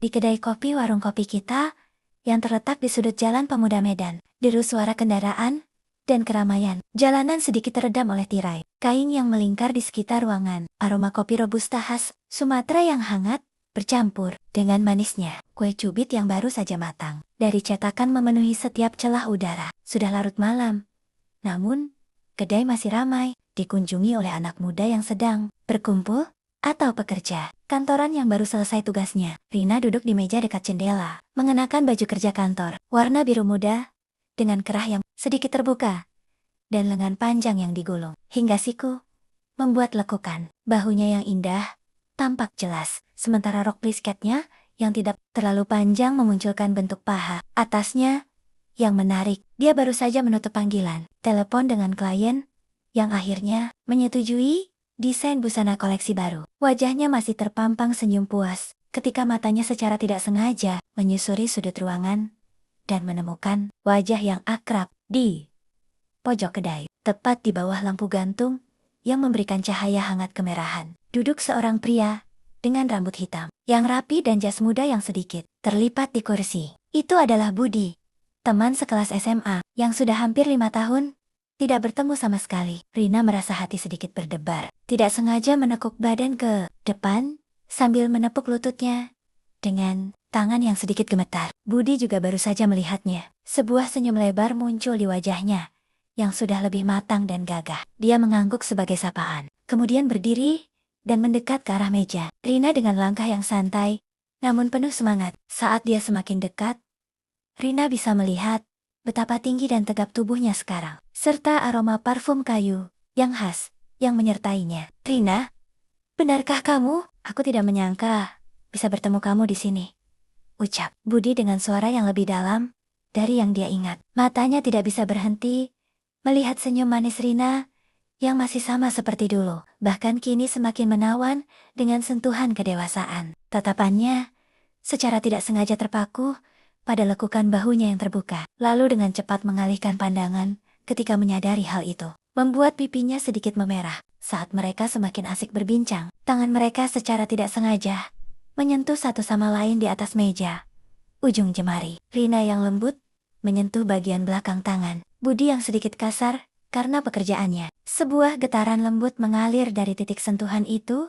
Di kedai kopi warung kopi kita, yang terletak di sudut jalan Pemuda Medan, deru suara kendaraan, dan keramaian. Jalanan sedikit teredam oleh tirai kain yang melingkar di sekitar ruangan. Aroma kopi robusta khas Sumatera yang hangat, bercampur dengan manisnya kue cubit yang baru saja matang. Dari cetakan memenuhi setiap celah udara. Sudah larut malam. Namun, kedai masih ramai, dikunjungi oleh anak muda yang sedang berkumpul atau pekerja kantoran yang baru selesai tugasnya. Rina duduk di meja dekat jendela, mengenakan baju kerja kantor, warna biru muda, dengan kerah yang sedikit terbuka, dan lengan panjang yang digulung, hingga siku, membuat lekukan. Bahunya yang indah, tampak jelas, sementara rok plisketnya, yang tidak terlalu panjang memunculkan bentuk paha atasnya, yang menarik. Dia baru saja menutup panggilan telepon dengan klien, yang akhirnya menyetujui desain busana koleksi baru. Wajahnya masih terpampang senyum puas, ketika matanya secara tidak sengaja menyusuri sudut ruangan, dan menemukan wajah yang akrab di pojok kedai, tepat di bawah lampu gantung, yang memberikan cahaya hangat kemerahan. Duduk seorang pria, dengan rambut hitam, yang rapi dan jas muda yang sedikit terlipat di kursi. Itu adalah Budi, teman sekelas SMA, yang sudah hampir 5 tahun tidak bertemu sama sekali. Rina merasa hati sedikit berdebar. Tidak sengaja menekuk badan ke depan, sambil menepuk lututnya dengan tangan yang sedikit gemetar. Budi juga baru saja melihatnya. Sebuah senyum lebar muncul di wajahnya, yang sudah lebih matang dan gagah. Dia mengangguk sebagai sapaan, kemudian berdiri dan mendekat ke arah meja. Rina dengan langkah yang santai, namun penuh semangat. Saat dia semakin dekat, Rina bisa melihat betapa tinggi dan tegap tubuhnya sekarang, serta aroma parfum kayu yang khas yang menyertainya. Rina, benarkah kamu? Aku tidak menyangka bisa bertemu kamu di sini, ucap Budi dengan suara yang lebih dalam dari yang dia ingat. Matanya tidak bisa berhenti melihat senyum manis Rina yang masih sama seperti dulu, bahkan kini semakin menawan dengan sentuhan kedewasaan. Tatapannya secara tidak sengaja terpaku pada lekukan bahunya yang terbuka, lalu dengan cepat mengalihkan pandangan ketika menyadari hal itu, membuat pipinya sedikit memerah. Saat mereka semakin asik berbincang, tangan mereka secara tidak sengaja menyentuh satu sama lain di atas meja. Ujung jemari Rina yang lembut menyentuh bagian belakang tangan Budi yang sedikit kasar karena pekerjaannya. Sebuah getaran lembut mengalir dari titik sentuhan itu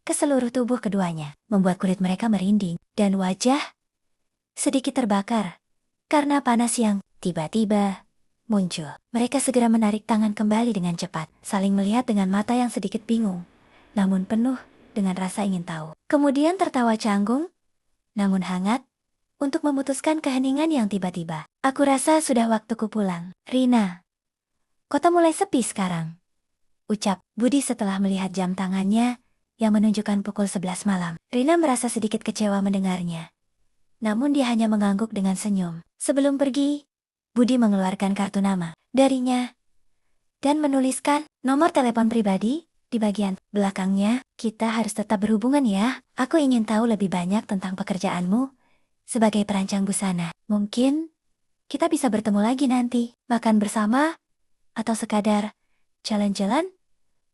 ke seluruh tubuh keduanya, membuat kulit mereka merinding dan wajah sedikit terbakar karena panas yang tiba-tiba muncul. Mereka segera menarik tangan kembali dengan cepat, saling melihat dengan mata yang sedikit bingung, namun penuh dengan rasa ingin tahu. Kemudian tertawa canggung, namun hangat, untuk memutuskan keheningan yang tiba-tiba. Aku rasa sudah waktuku pulang. Rina, kota mulai sepi sekarang, ucap Budi setelah melihat jam tangannya yang menunjukkan pukul 11 malam. Rina merasa sedikit kecewa mendengarnya, namun dia hanya mengangguk dengan senyum. Sebelum pergi, Budi mengeluarkan kartu nama darinya dan menuliskan nomor telepon pribadi di bagian belakangnya. Kita harus tetap berhubungan ya. Aku ingin tahu lebih banyak tentang pekerjaanmu sebagai perancang busana. Mungkin kita bisa bertemu lagi nanti, makan bersama, atau sekadar jalan-jalan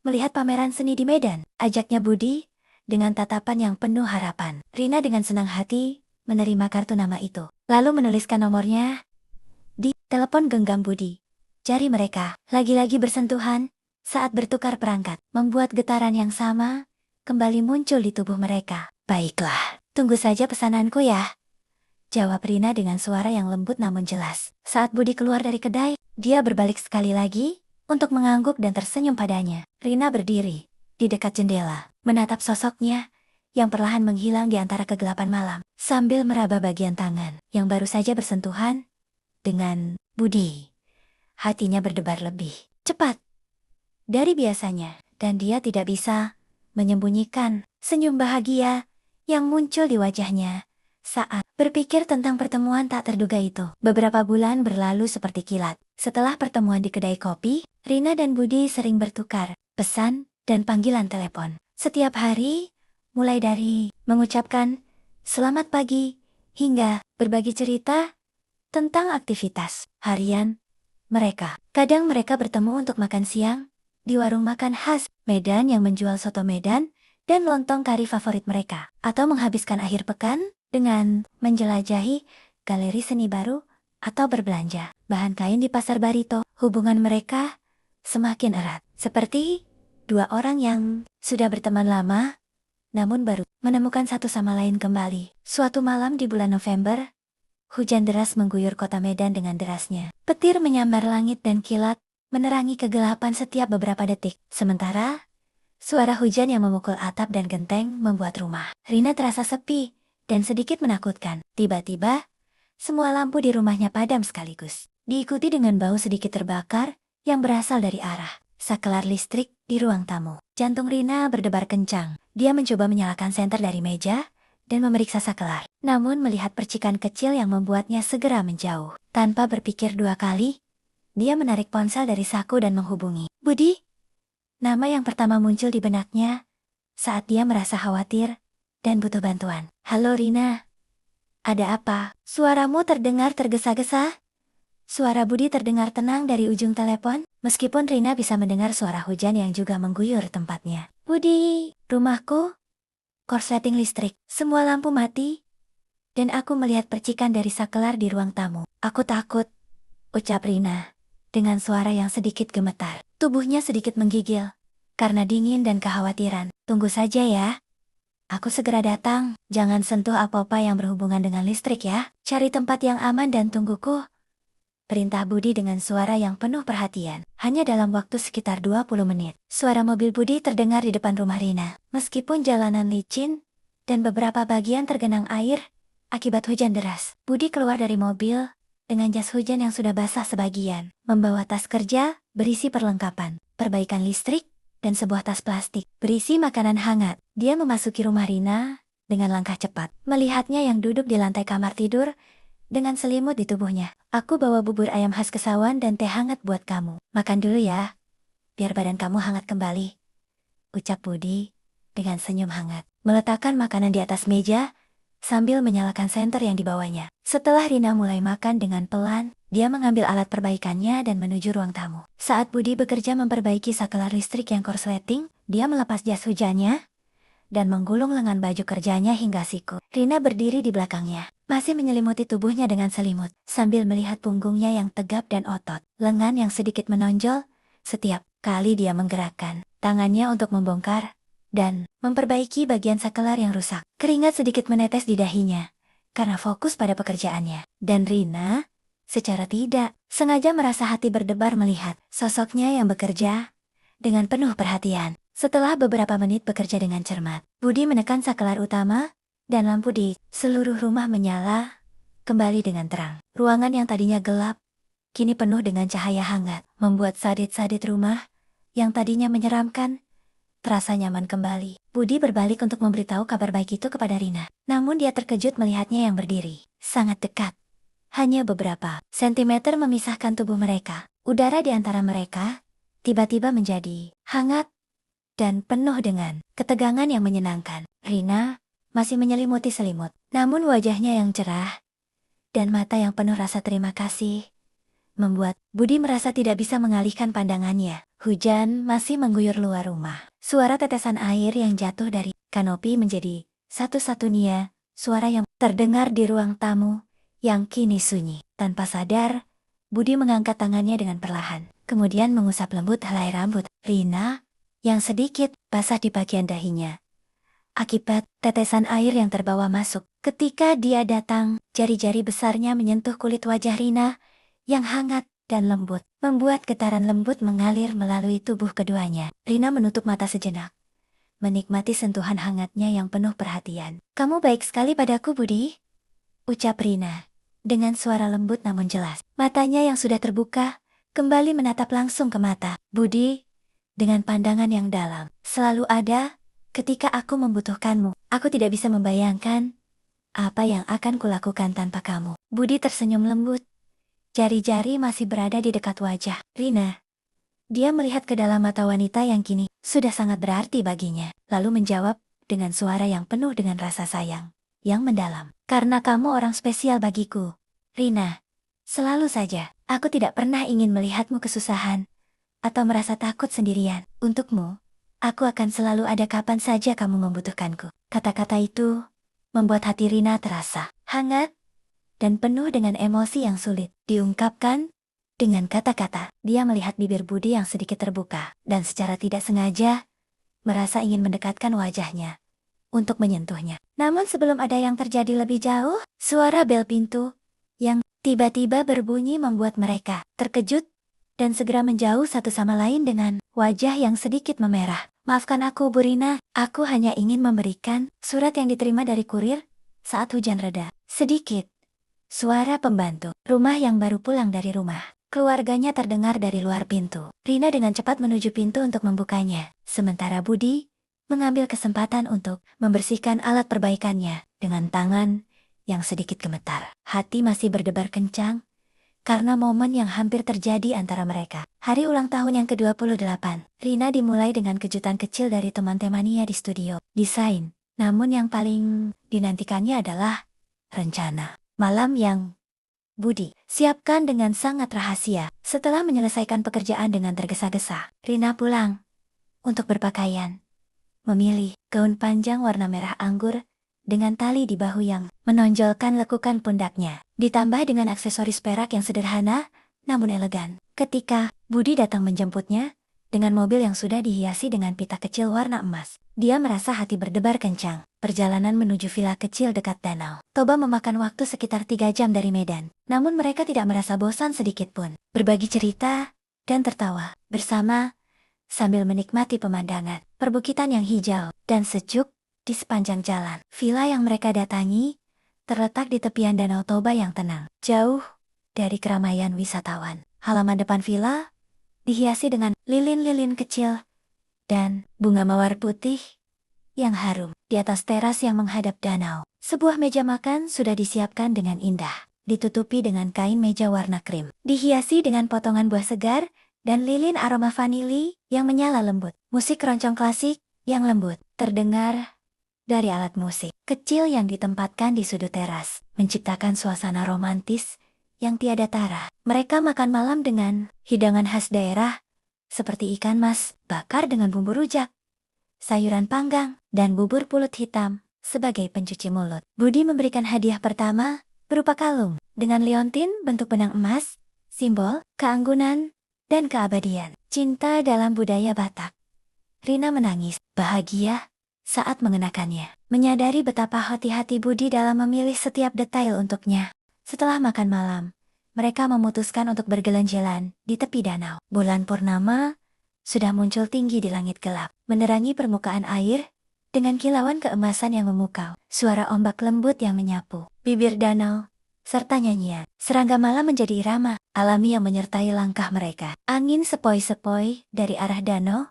melihat pameran seni di Medan, ajaknya Budi dengan tatapan yang penuh harapan. Rina dengan senang hati menerima kartu nama itu, lalu menuliskan nomornya di telepon genggam Budi. Jari mereka lagi-lagi bersentuhan saat bertukar perangkat, membuat getaran yang sama kembali muncul di tubuh mereka. Baiklah, tunggu saja pesananku ya, jawab Rina dengan suara yang lembut namun jelas. Saat Budi keluar dari kedai, dia berbalik sekali lagi untuk mengangguk dan tersenyum padanya. Rina berdiri di dekat jendela, menatap sosoknya yang perlahan menghilang di antara kegelapan malam, sambil meraba bagian tangan yang baru saja bersentuhan dengan Budi. Hatinya berdebar lebih cepat dari biasanya, dan dia tidak bisa menyembunyikan senyum bahagia yang muncul di wajahnya saat berpikir tentang pertemuan tak terduga itu. Beberapa bulan berlalu seperti kilat. Setelah pertemuan di kedai kopi, Rina dan Budi sering bertukar pesan dan panggilan telepon setiap hari, mulai dari mengucapkan selamat pagi hingga berbagi cerita tentang aktivitas harian mereka. Kadang mereka bertemu untuk makan siang di warung makan khas Medan yang menjual soto Medan dan lontong kari favorit mereka, atau menghabiskan akhir pekan dengan menjelajahi galeri seni baru atau berbelanja bahan kain di pasar Barito. Hubungan mereka semakin erat, seperti dua orang yang sudah berteman lama, namun baru menemukan satu sama lain kembali. Suatu malam di bulan November, hujan deras mengguyur kota Medan dengan derasnya. Petir menyambar langit dan kilat, menerangi kegelapan setiap beberapa detik. Sementara, suara hujan yang memukul atap dan genteng membuat rumah Rina terasa sepi dan sedikit menakutkan. Tiba-tiba, semua lampu di rumahnya padam sekaligus, diikuti dengan bau sedikit terbakar yang berasal dari arah saklar listrik di ruang tamu. Jantung Rina berdebar kencang. Dia mencoba menyalakan senter dari meja dan memeriksa saklar. Namun melihat percikan kecil yang membuatnya segera menjauh. Tanpa berpikir dua kali, dia menarik ponsel dari saku dan menghubungi Budi. Nama yang pertama muncul di benaknya saat dia merasa khawatir dan butuh bantuan. Halo Rina. Ada apa? Suaramu terdengar tergesa-gesa. Suara Budi terdengar tenang dari ujung telepon, meskipun Rina bisa mendengar suara hujan yang juga mengguyur tempatnya. Budi, rumahku korsleting listrik, semua lampu mati, dan aku melihat percikan dari saklar di ruang tamu. Aku takut, ucap Rina, dengan suara yang sedikit gemetar. Tubuhnya sedikit menggigil, karena dingin dan kekhawatiran. Tunggu saja ya. Aku segera datang, jangan sentuh apa-apa yang berhubungan dengan listrik ya. Cari tempat yang aman dan tungguku. Perintah Budi dengan suara yang penuh perhatian. Hanya dalam waktu sekitar 20 menit, suara mobil Budi terdengar di depan rumah Rina. Meskipun jalanan licin dan beberapa bagian tergenang air akibat hujan deras, Budi keluar dari mobil dengan jas hujan yang sudah basah sebagian, membawa tas kerja berisi perlengkapan, perbaikan listrik, dan sebuah tas plastik berisi makanan hangat. Dia memasuki rumah Rina dengan langkah cepat, melihatnya yang duduk di lantai kamar tidur dengan selimut di tubuhnya. Aku bawa bubur ayam khas Kesawan dan teh hangat buat kamu. Makan dulu ya, biar badan kamu hangat kembali, ucap Budi dengan senyum hangat, meletakkan makanan di atas meja sambil menyalakan senter yang dibawanya. Setelah Rina mulai makan dengan pelan, dia mengambil alat perbaikannya dan menuju ruang tamu. Saat Budi bekerja memperbaiki saklar listrik yang korsleting, dia melepas jas hujannya dan menggulung lengan baju kerjanya hingga siku. Rina berdiri di belakangnya, masih menyelimuti tubuhnya dengan selimut, sambil melihat punggungnya yang tegap dan otot, lengan yang sedikit menonjol setiap kali dia menggerakkan tangannya untuk membongkar dan memperbaiki bagian saklar yang rusak. Keringat sedikit menetes di dahinya, karena fokus pada pekerjaannya. Dan Rina, secara tidak sengaja merasa hati berdebar melihat sosoknya yang bekerja dengan penuh perhatian. Setelah beberapa menit bekerja dengan cermat, Budi menekan saklar utama, dan lampu di seluruh rumah menyala kembali dengan terang. Ruangan yang tadinya gelap, kini penuh dengan cahaya hangat, membuat sadit-sadit rumah yang tadinya menyeramkan terasa nyaman kembali. Budi berbalik untuk memberitahu kabar baik itu kepada Rina. Namun dia terkejut melihatnya yang berdiri sangat dekat. Hanya beberapa sentimeter memisahkan tubuh mereka. Udara di antara mereka tiba-tiba menjadi hangat dan penuh dengan ketegangan yang menyenangkan. Rina masih menyelimuti selimut, namun wajahnya yang cerah dan mata yang penuh rasa terima kasih membuat Budi merasa tidak bisa mengalihkan pandangannya. Hujan masih mengguyur luar rumah. Suara tetesan air yang jatuh dari kanopi menjadi satu-satunya suara yang terdengar di ruang tamu yang kini sunyi. Tanpa sadar, Budi mengangkat tangannya dengan perlahan, kemudian mengusap lembut helai rambut Rina yang sedikit basah di bagian dahinya akibat tetesan air yang terbawa masuk. Ketika dia datang, jari-jari besarnya menyentuh kulit wajah Rina yang hangat dan lembut, membuat getaran lembut mengalir melalui tubuh keduanya. Rina menutup mata sejenak, menikmati sentuhan hangatnya yang penuh perhatian. Kamu baik sekali padaku, Budi, ucap Rina dengan suara lembut namun jelas. Matanya yang sudah terbuka kembali menatap langsung ke mata Budi dengan pandangan yang dalam. Selalu ada ketika aku membutuhkanmu. Aku tidak bisa membayangkan apa yang akan kulakukan tanpa kamu. Budi tersenyum lembut. Jari-jari masih berada di dekat wajah Rina. Dia melihat ke dalam mata wanita yang kini sudah sangat berarti baginya, lalu menjawab dengan suara yang penuh dengan rasa sayang yang mendalam. Karena kamu orang spesial bagiku, Rina. Selalu saja, aku tidak pernah ingin melihatmu kesusahan atau merasa takut sendirian. Untukmu, aku akan selalu ada kapan saja kamu membutuhkanku. Kata-kata itu membuat hati Rina terasa hangat dan penuh dengan emosi yang sulit diungkapkan dengan kata-kata. Dia melihat bibir Budi yang sedikit terbuka dan secara tidak sengaja merasa ingin mendekatkan wajahnya untuk menyentuhnya. Namun sebelum ada yang terjadi lebih jauh, suara bel pintu yang tiba-tiba berbunyi membuat mereka terkejut dan segera menjauh satu sama lain dengan wajah yang sedikit memerah. Maafkan aku, Bu Rina, aku hanya ingin memberikan surat yang diterima dari kurir saat hujan reda. Sedikit. Suara pembantu rumah yang baru pulang dari rumah keluarganya terdengar dari luar pintu. Rina dengan cepat menuju pintu untuk membukanya, sementara Budi mengambil kesempatan untuk membersihkan alat perbaikannya dengan tangan yang sedikit gemetar. Hati masih berdebar kencang karena momen yang hampir terjadi antara mereka. Hari ulang tahun yang ke-28, Rina dimulai dengan kejutan kecil dari teman-temannya di studio desain. Namun yang paling dinantikannya adalah rencana malam yang Budi siapkan dengan sangat rahasia. Setelah menyelesaikan pekerjaan dengan tergesa-gesa, Rina pulang untuk berpakaian. Memilih gaun panjang warna merah anggur dengan tali di bahu yang menonjolkan lekukan pundaknya, ditambah dengan aksesoris perak yang sederhana namun elegan. Ketika Budi datang menjemputnya dengan mobil yang sudah dihiasi dengan pita kecil warna emas, dia merasa hati berdebar kencang. Perjalanan menuju villa kecil dekat danau Toba memakan waktu sekitar 3 jam dari Medan, namun mereka tidak merasa bosan sedikit pun. Berbagi cerita dan tertawa bersama sambil menikmati pemandangan perbukitan yang hijau dan sejuk di sepanjang jalan. Villa yang mereka datangi terletak di tepian Danau Toba yang tenang, jauh dari keramaian wisatawan. Halaman depan villa dihiasi dengan lilin-lilin kecil dan bunga mawar putih yang harum. Di atas teras yang menghadap danau, sebuah meja makan sudah disiapkan dengan indah, ditutupi dengan kain meja warna krim, dihiasi dengan potongan buah segar dan lilin aroma vanili yang menyala lembut. Musik keroncong klasik yang lembut terdengar dari alat musik kecil yang ditempatkan di sudut teras, menciptakan suasana romantis yang tiada tara. Mereka makan malam dengan hidangan khas daerah seperti ikan mas bakar dengan bumbu rujak, sayuran panggang, dan bubur pulut hitam sebagai pencuci mulut. Budi memberikan hadiah pertama berupa kalung dengan liontin bentuk benang emas, simbol keanggunan dan keabadian. Cinta dalam budaya Batak. Rina menangis bahagia saat mengenakannya, menyadari betapa hati-hati Budi dalam memilih setiap detail untuknya. Setelah makan malam, mereka memutuskan untuk berjalan-jalan di tepi danau. Bulan purnama sudah muncul tinggi di langit gelap, menerangi permukaan air dengan kilauan keemasan yang memukau. Suara ombak lembut yang menyapu bibir danau serta nyanyian serangga malam menjadi irama alami yang menyertai langkah mereka. Angin sepoi-sepoi dari arah danau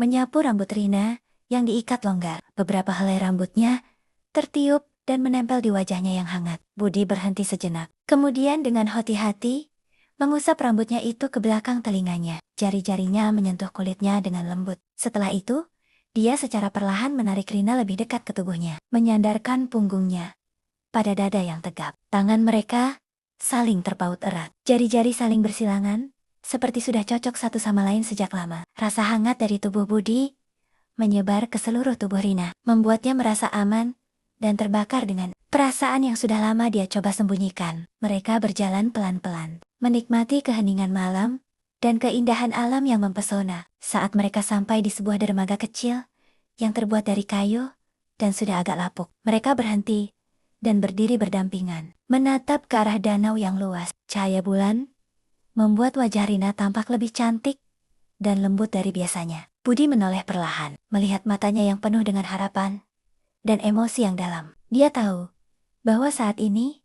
menyapu rambut Rina yang diikat longgar. Beberapa helai rambutnya tertiup dan menempel di wajahnya yang hangat. Budi berhenti sejenak, kemudian dengan hati-hati mengusap rambutnya itu ke belakang telinganya. Jari-jarinya menyentuh kulitnya dengan lembut. Setelah itu, dia secara perlahan menarik Rina lebih dekat ke tubuhnya, menyandarkan punggungnya pada dada yang tegap. Tangan mereka saling terpaut erat. Jari-jari saling bersilangan, seperti sudah cocok satu sama lain sejak lama. Rasa hangat dari tubuh Budi menyebar ke seluruh tubuh Rina, membuatnya merasa aman dan terbakar dengan perasaan yang sudah lama dia coba sembunyikan. Mereka berjalan pelan-pelan, menikmati keheningan malam dan keindahan alam yang mempesona. Saat mereka sampai di sebuah dermaga kecil yang terbuat dari kayu dan sudah agak lapuk, mereka berhenti dan berdiri berdampingan, menatap ke arah danau yang luas. Cahaya bulan membuat wajah Rina tampak lebih cantik dan lembut dari biasanya. Budi menoleh perlahan, melihat matanya yang penuh dengan harapan dan emosi yang dalam. Dia tahu bahwa saat ini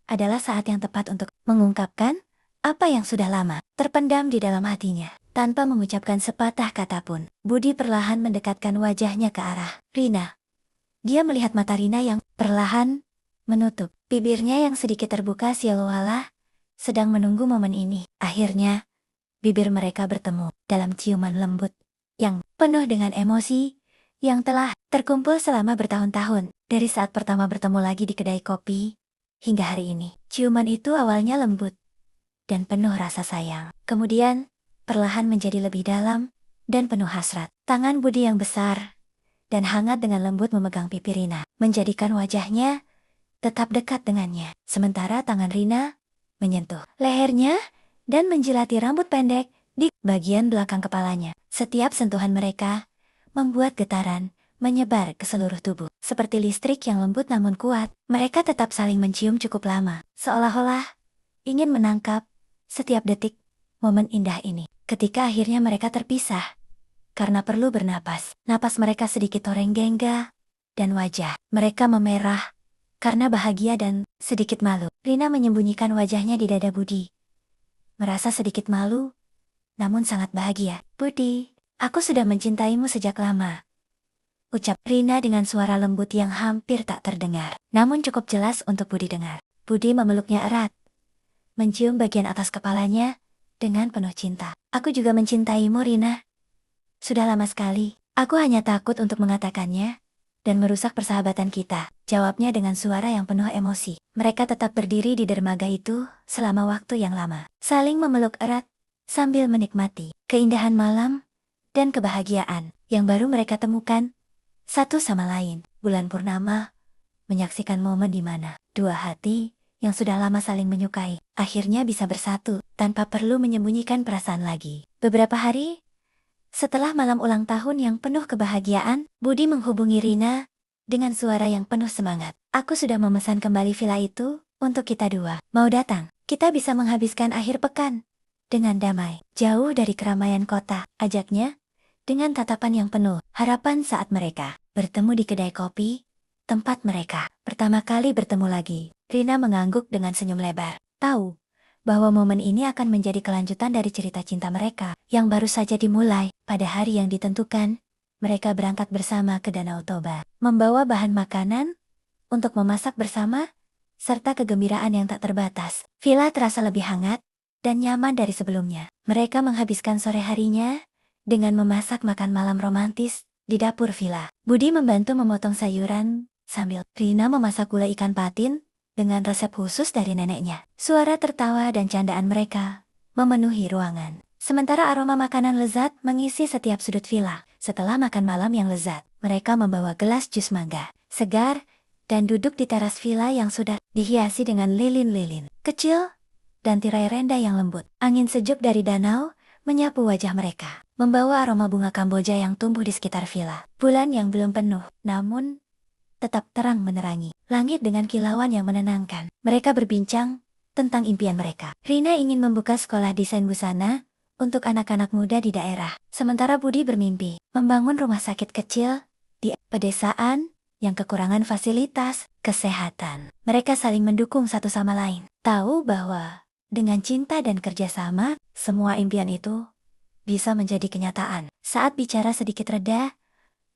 adalah saat yang tepat untuk mengungkapkan apa yang sudah lama terpendam di dalam hatinya. Tanpa mengucapkan sepatah kata pun, Budi perlahan mendekatkan wajahnya ke arah Rina. Dia melihat mata Rina yang perlahan menutup, bibirnya yang sedikit terbuka seolah-olah sedang menunggu momen ini. Akhirnya, bibir mereka bertemu dalam ciuman lembut yang penuh dengan emosi yang telah terkumpul selama bertahun-tahun. Dari saat pertama bertemu lagi di kedai kopi hingga hari ini. Ciuman itu awalnya lembut dan penuh rasa sayang, kemudian perlahan menjadi lebih dalam dan penuh hasrat. Tangan Budi yang besar dan hangat dengan lembut memegang pipi Rina, menjadikan wajahnya tetap dekat dengannya. Sementara tangan Rina menyentuh lehernya dan menjilati rambut pendek di bagian belakang kepalanya. Setiap sentuhan mereka membuat getaran menyebar ke seluruh tubuh. Seperti listrik yang lembut namun kuat, mereka tetap saling mencium cukup lama, seolah-olah ingin menangkap setiap detik momen indah ini. Ketika akhirnya mereka terpisah, karena perlu bernapas, napas mereka sedikit terenggang dan wajah mereka memerah karena bahagia dan sedikit malu. Rina menyembunyikan wajahnya di dada Budi, merasa sedikit malu, namun sangat bahagia. Budi, aku sudah mencintaimu sejak lama, ucap Rina dengan suara lembut yang hampir tak terdengar, namun cukup jelas untuk Budi dengar. Budi memeluknya erat, mencium bagian atas kepalanya dengan penuh cinta. Aku juga mencintaimu, Rina. Sudah lama sekali, aku hanya takut untuk mengatakannya dan merusak persahabatan kita, jawabnya dengan suara yang penuh emosi. Mereka tetap berdiri di dermaga itu selama waktu yang lama, saling memeluk erat sambil menikmati keindahan malam dan kebahagiaan yang baru mereka temukan satu sama lain. Bulan purnama menyaksikan momen di mana dua hati yang sudah lama saling menyukai akhirnya bisa bersatu tanpa perlu menyembunyikan perasaan lagi. Beberapa hari setelah malam ulang tahun yang penuh kebahagiaan, Budi menghubungi Rina dengan suara yang penuh semangat. Aku sudah memesan kembali villa itu untuk kita dua. Mau datang? Kita bisa menghabiskan akhir pekan dengan damai, jauh dari keramaian kota, ajaknya dengan tatapan yang penuh harapan saat mereka bertemu di kedai kopi, tempat mereka pertama kali bertemu lagi. Rina mengangguk dengan senyum lebar, tahu bahwa momen ini akan menjadi kelanjutan dari cerita cinta mereka yang baru saja dimulai. Pada hari yang ditentukan, mereka berangkat bersama ke Danau Toba, membawa bahan makanan untuk memasak bersama, serta kegembiraan yang tak terbatas. Villa terasa lebih hangat dan nyaman dari sebelumnya. Mereka menghabiskan sore harinya dengan memasak makan malam romantis di dapur villa. Budi membantu memotong sayuran sambil Rina memasak gulai ikan patin dengan resep khusus dari neneknya. Suara tertawa dan candaan mereka memenuhi ruangan. Sementara aroma makanan lezat mengisi setiap sudut villa. Setelah makan malam yang lezat, mereka membawa gelas jus mangga segar dan duduk di teras villa yang sudah dihiasi dengan lilin-lilin kecil dan tirai renda yang lembut. Angin sejuk dari danau menyapu wajah mereka, membawa aroma bunga Kamboja yang tumbuh di sekitar villa. Bulan yang belum penuh, namun tetap terang menerangi langit dengan kilauan yang menenangkan. Mereka berbincang tentang impian mereka. Rina ingin membuka sekolah desain busana untuk anak-anak muda di daerah. Sementara Budi bermimpi membangun rumah sakit kecil di pedesaan yang kekurangan fasilitas kesehatan. Mereka saling mendukung satu sama lain. Tahu bahwa dengan cinta dan kerjasama, semua impian itu bisa menjadi kenyataan. Saat bicara sedikit reda,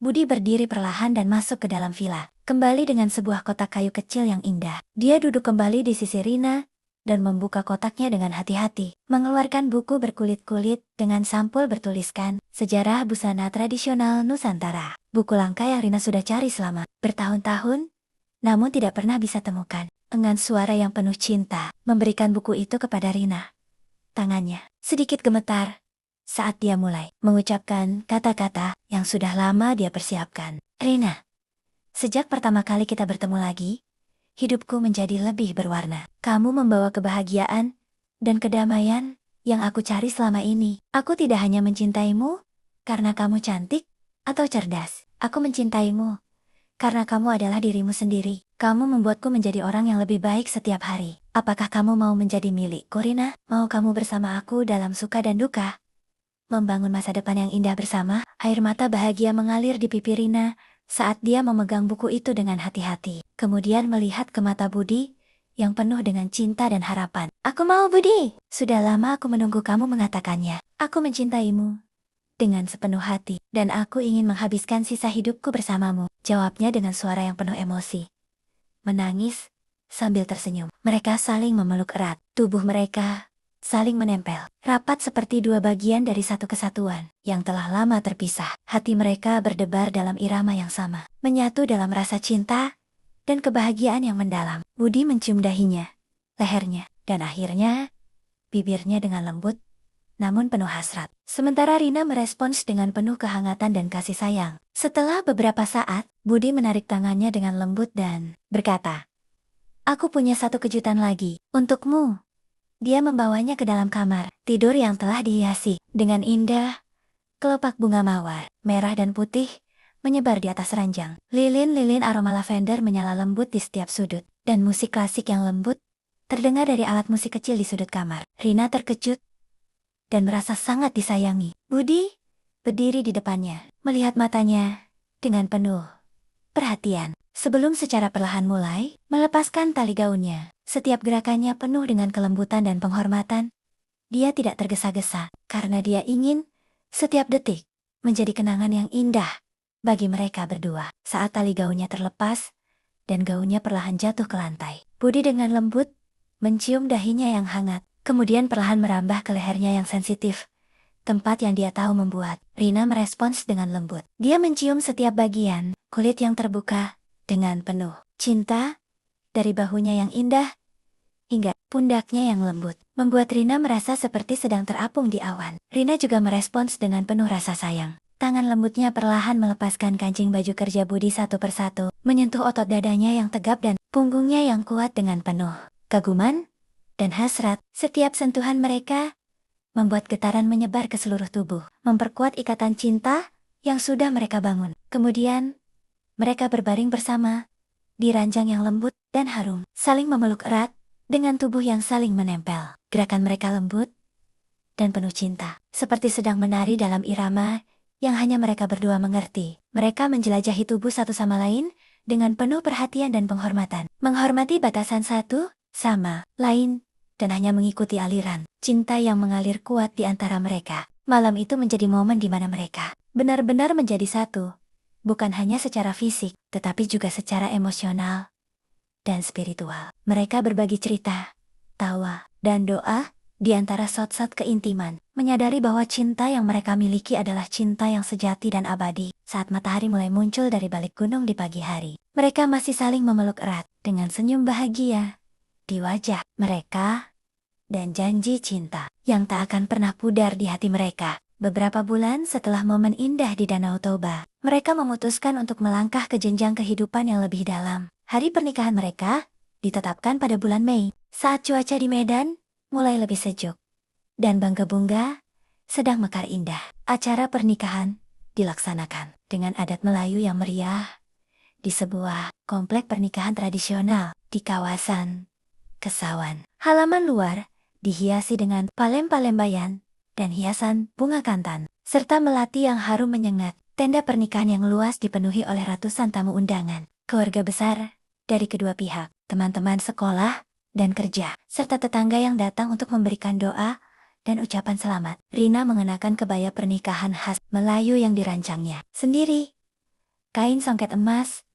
Budi berdiri perlahan dan masuk ke dalam villa. Kembali dengan sebuah kotak kayu kecil yang indah. Dia duduk kembali di sisi Rina dan membuka kotaknya dengan hati-hati. Mengeluarkan buku berkulit-kulit dengan sampul bertuliskan Sejarah Busana Tradisional Nusantara. Buku langka yang Rina sudah cari selama bertahun-tahun, namun tidak pernah bisa temukan. Dengan suara yang penuh cinta, memberikan buku itu kepada Rina. Tangannya sedikit gemetar saat dia mulai mengucapkan kata-kata yang sudah lama dia persiapkan. Rina, sejak pertama kali kita bertemu lagi, hidupku menjadi lebih berwarna. Kamu membawa kebahagiaan dan kedamaian yang aku cari selama ini. Aku tidak hanya mencintaimu karena kamu cantik atau cerdas. Aku mencintaimu karena kamu adalah dirimu sendiri. Kamu membuatku menjadi orang yang lebih baik setiap hari. Apakah kamu mau menjadi milikku, Rina? Mau kamu bersama aku dalam suka dan duka? Membangun masa depan yang indah bersama. Air mata bahagia mengalir di pipi Rina saat dia memegang buku itu dengan hati-hati. Kemudian melihat ke mata Budi yang penuh dengan cinta dan harapan. Aku mau, Budi. Sudah lama aku menunggu kamu mengatakannya. Aku mencintaimu dengan sepenuh hati dan aku ingin menghabiskan sisa hidupku bersamamu, jawabnya dengan suara yang penuh emosi. Menangis sambil tersenyum. Mereka saling memeluk erat. Tubuh mereka saling menempel, rapat seperti dua bagian dari satu kesatuan yang telah lama terpisah. Hati mereka berdebar dalam irama yang sama, menyatu dalam rasa cinta dan kebahagiaan yang mendalam. Budi mencium dahinya, lehernya, dan akhirnya bibirnya dengan lembut, namun penuh hasrat. Sementara Rina merespons dengan penuh kehangatan dan kasih sayang. Setelah beberapa saat, Budi menarik tangannya dengan lembut dan berkata, "Aku punya satu kejutan lagi untukmu." Dia membawanya ke dalam kamar tidur yang telah dihiasi dengan indah. Kelopak bunga mawar, merah dan putih, menyebar di atas ranjang. Lilin-lilin aroma lavender menyala lembut di setiap sudut, dan musik klasik yang lembut terdengar dari alat musik kecil di sudut kamar. Rina terkejut dan merasa sangat disayangi. Budi berdiri di depannya, melihat matanya dengan penuh perhatian. Sebelum secara perlahan mulai melepaskan tali gaunnya, setiap gerakannya penuh dengan kelembutan dan penghormatan. Dia tidak tergesa-gesa, karena dia ingin setiap detik menjadi kenangan yang indah bagi mereka berdua. Saat tali gaunnya terlepas, dan gaunnya perlahan jatuh ke lantai, Budi dengan lembut mencium dahinya yang hangat, kemudian perlahan merambah ke lehernya yang sensitif, tempat yang dia tahu membuat Rina merespons dengan lembut. Dia mencium setiap bagian kulit yang terbuka dengan penuh cinta, dari bahunya yang indah hingga pundaknya yang lembut, membuat Rina merasa seperti sedang terapung di awan. Rina juga merespons dengan penuh rasa sayang. Tangan lembutnya perlahan melepaskan kancing baju kerja Budi satu persatu, menyentuh otot dadanya yang tegap dan punggungnya yang kuat dengan penuh kaguman dan hasrat. Setiap sentuhan mereka membuat getaran menyebar ke seluruh tubuh, memperkuat ikatan cinta yang sudah mereka bangun. Kemudian, mereka berbaring bersama di ranjang yang lembut dan harum, saling memeluk erat dengan tubuh yang saling menempel. Gerakan mereka lembut dan penuh cinta, seperti sedang menari dalam irama yang hanya mereka berdua mengerti. Mereka menjelajahi tubuh satu sama lain dengan penuh perhatian dan penghormatan, menghormati batasan satu sama lain, dan hanya mengikuti aliran cinta yang mengalir kuat di antara mereka. Malam itu menjadi momen di mana mereka benar-benar menjadi satu, bukan hanya secara fisik, tetapi juga secara emosional dan spiritual. Mereka berbagi cerita, tawa, dan doa di antara shot-shot keintiman, menyadari bahwa cinta yang mereka miliki adalah cinta yang sejati dan abadi. Saat matahari mulai muncul dari balik gunung di pagi hari, mereka masih saling memeluk erat dengan senyum bahagia di wajah mereka dan janji cinta yang tak akan pernah pudar di hati mereka. Beberapa bulan setelah momen indah di Danau Toba, mereka memutuskan untuk melangkah ke jenjang kehidupan yang lebih dalam. Hari pernikahan mereka ditetapkan pada bulan Mei, saat cuaca di Medan mulai lebih sejuk dan Bangka-Bunga sedang mekar indah. Acara pernikahan dilaksanakan dengan adat Melayu yang meriah di sebuah komplek pernikahan tradisional di kawasan Kesawan. Halaman luar dihiasi dengan palem-palembayan dan hiasan bunga kantan, serta melati yang harum menyengat. Tenda pernikahan yang luas dipenuhi oleh ratusan tamu undangan, keluarga besar dari kedua pihak, teman-teman sekolah dan kerja, serta tetangga yang datang untuk memberikan doa dan ucapan selamat. Rina mengenakan kebaya pernikahan khas Melayu yang dirancangnya sendiri, kain songket emas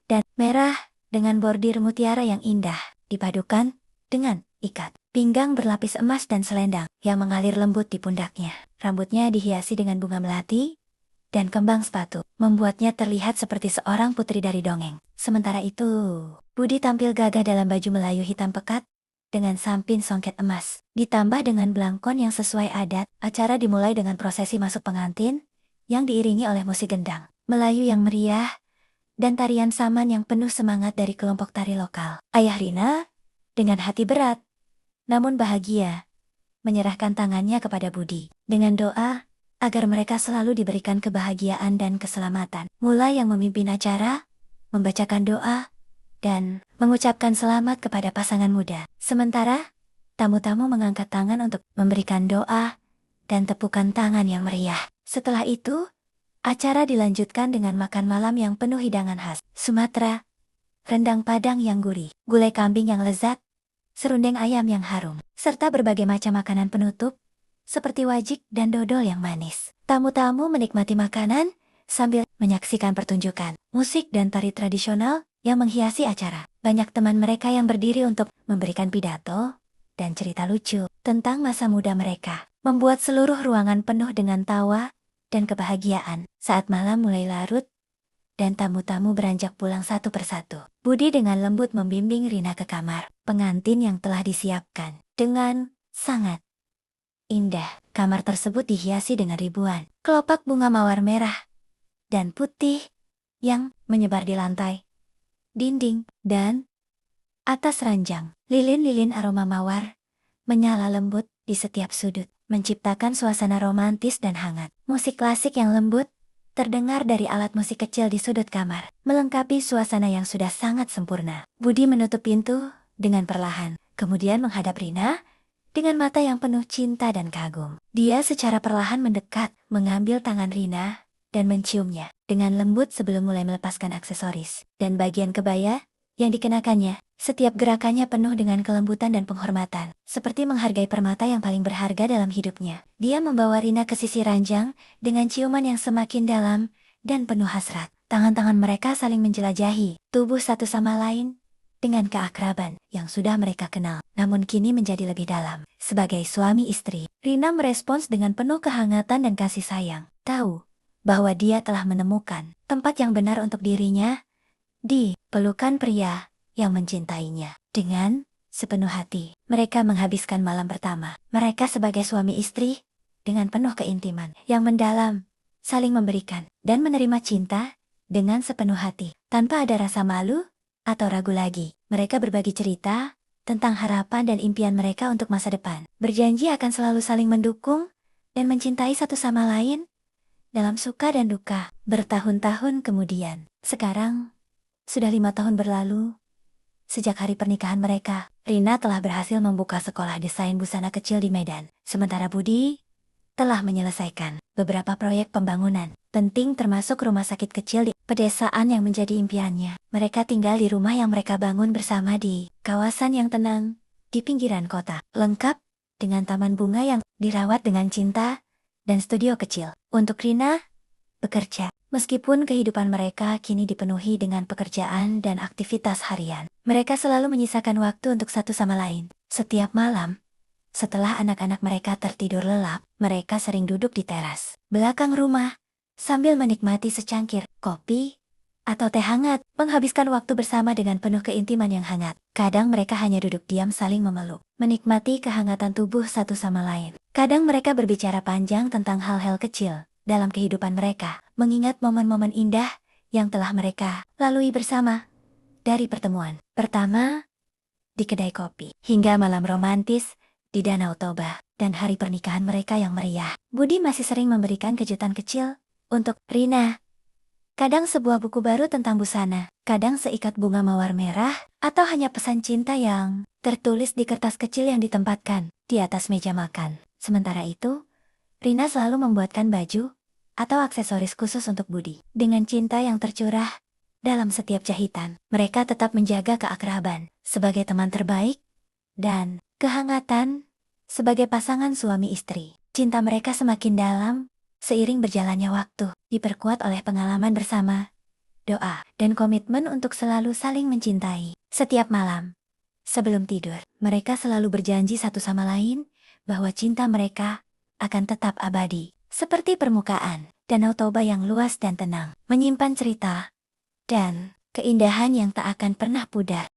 dan merah dengan bordir mutiara yang indah, dipadukan dengan ikat pinggang berlapis emas dan selendang yang mengalir lembut di pundaknya. Rambutnya dihiasi dengan bunga melati dan kembang sepatu, membuatnya terlihat seperti seorang putri dari dongeng. Sementara itu, Budi tampil gagah dalam baju Melayu hitam pekat dengan sampin songket emas, ditambah dengan belangkon yang sesuai adat. Acara dimulai dengan prosesi masuk pengantin yang diiringi oleh musik gendang Melayu yang meriah dan tarian saman yang penuh semangat dari kelompok tari lokal. Ayah Rina, dengan hati berat namun bahagia, menyerahkan tangannya kepada Budi dengan doa agar mereka selalu diberikan kebahagiaan dan keselamatan. Mulai yang memimpin acara, membacakan doa, dan mengucapkan selamat kepada pasangan muda. Sementara, tamu-tamu mengangkat tangan untuk memberikan doa dan tepukan tangan yang meriah. Setelah itu, acara dilanjutkan dengan makan malam yang penuh hidangan khas Sumatera, rendang Padang yang gurih, gulai kambing yang lezat, serundeng ayam yang harum, serta berbagai macam makanan penutup, seperti wajik dan dodol yang manis. Tamu-tamu menikmati makanan sambil menyaksikan pertunjukan musik dan tari tradisional yang menghiasi acara. Banyak teman mereka yang berdiri untuk memberikan pidato dan cerita lucu tentang masa muda mereka, membuat seluruh ruangan penuh dengan tawa dan kebahagiaan. Saat malam mulai larut dan tamu-tamu beranjak pulang satu persatu, Budi dengan lembut membimbing Rina ke kamar pengantin yang telah disiapkan dengan sangat indah. Kamar tersebut dihiasi dengan ribuan kelopak bunga mawar merah dan putih yang menyebar di lantai, dinding, dan atas ranjang. Lilin-lilin aroma mawar menyala lembut di setiap sudut, menciptakan suasana romantis dan hangat. Musik klasik yang lembut terdengar dari alat musik kecil di sudut kamar, melengkapi suasana yang sudah sangat sempurna. Budi menutup pintu dengan perlahan, kemudian menghadap Rina dengan mata yang penuh cinta dan kagum. Dia secara perlahan mendekat, mengambil tangan Rina, dan menciumnya dengan lembut sebelum mulai melepaskan aksesoris dan bagian kebaya yang dikenakannya. Setiap gerakannya penuh dengan kelembutan dan penghormatan, seperti menghargai permata yang paling berharga dalam hidupnya. Dia membawa Rina ke sisi ranjang dengan ciuman yang semakin dalam dan penuh hasrat. Tangan-tangan mereka saling menjelajahi tubuh satu sama lain dengan keakraban yang sudah mereka kenal, namun kini menjadi lebih dalam. Sebagai suami istri, Rina merespons dengan penuh kehangatan dan kasih sayang. Tahu bahwa dia telah menemukan tempat yang benar untuk dirinya di pelukan pria yang mencintainya. Dengan sepenuh hati, mereka menghabiskan malam pertama mereka sebagai suami istri dengan penuh keintiman yang mendalam, saling memberikan dan menerima cinta dengan sepenuh hati, tanpa ada rasa malu atau ragu lagi. Mereka berbagi cerita tentang harapan dan impian mereka untuk masa depan, berjanji akan selalu saling mendukung dan mencintai satu sama lain dalam suka dan duka. Bertahun-tahun kemudian, sekarang sudah 5 tahun berlalu sejak hari pernikahan mereka. Rina telah berhasil membuka sekolah desain busana kecil di Medan, sementara Budi telah menyelesaikan beberapa proyek pembangunan penting termasuk rumah sakit kecil di pedesaan yang menjadi impiannya. Mereka tinggal di rumah yang mereka bangun bersama di kawasan yang tenang di pinggiran kota, lengkap dengan taman bunga yang dirawat dengan cinta dan studio kecil untuk Rina bekerja. Meskipun kehidupan mereka kini dipenuhi dengan pekerjaan dan aktivitas harian, mereka selalu menyisakan waktu untuk satu sama lain. Setiap malam, setelah anak-anak mereka tertidur lelap, mereka sering duduk di teras belakang rumah sambil menikmati secangkir kopi atau teh hangat, menghabiskan waktu bersama dengan penuh keintiman yang hangat. Kadang mereka hanya duduk diam saling memeluk, menikmati kehangatan tubuh satu sama lain. Kadang mereka berbicara panjang tentang hal-hal kecil dalam kehidupan mereka, mengingat momen-momen indah yang telah mereka lalui bersama. Dari pertemuan pertama di kedai kopi, hingga malam romantis di Danau Toba, dan hari pernikahan mereka yang meriah, Budi masih sering memberikan kejutan kecil untuk Rina. Kadang sebuah buku baru tentang busana, kadang seikat bunga mawar merah, atau hanya pesan cinta yang tertulis di kertas kecil yang ditempatkan di atas meja makan. Sementara itu, Rina selalu membuatkan baju atau aksesoris khusus untuk Budi. Dengan cinta yang tercurah dalam setiap jahitan, mereka tetap menjaga keakraban sebagai teman terbaik dan kehangatan sebagai pasangan suami istri. Cinta mereka semakin dalam seiring berjalannya waktu, diperkuat oleh pengalaman bersama, doa, dan komitmen untuk selalu saling mencintai. Setiap malam, sebelum tidur, mereka selalu berjanji satu sama lain bahwa cinta mereka akan tetap abadi. Seperti permukaan Danau Toba yang luas dan tenang, menyimpan cerita dan keindahan yang tak akan pernah pudar.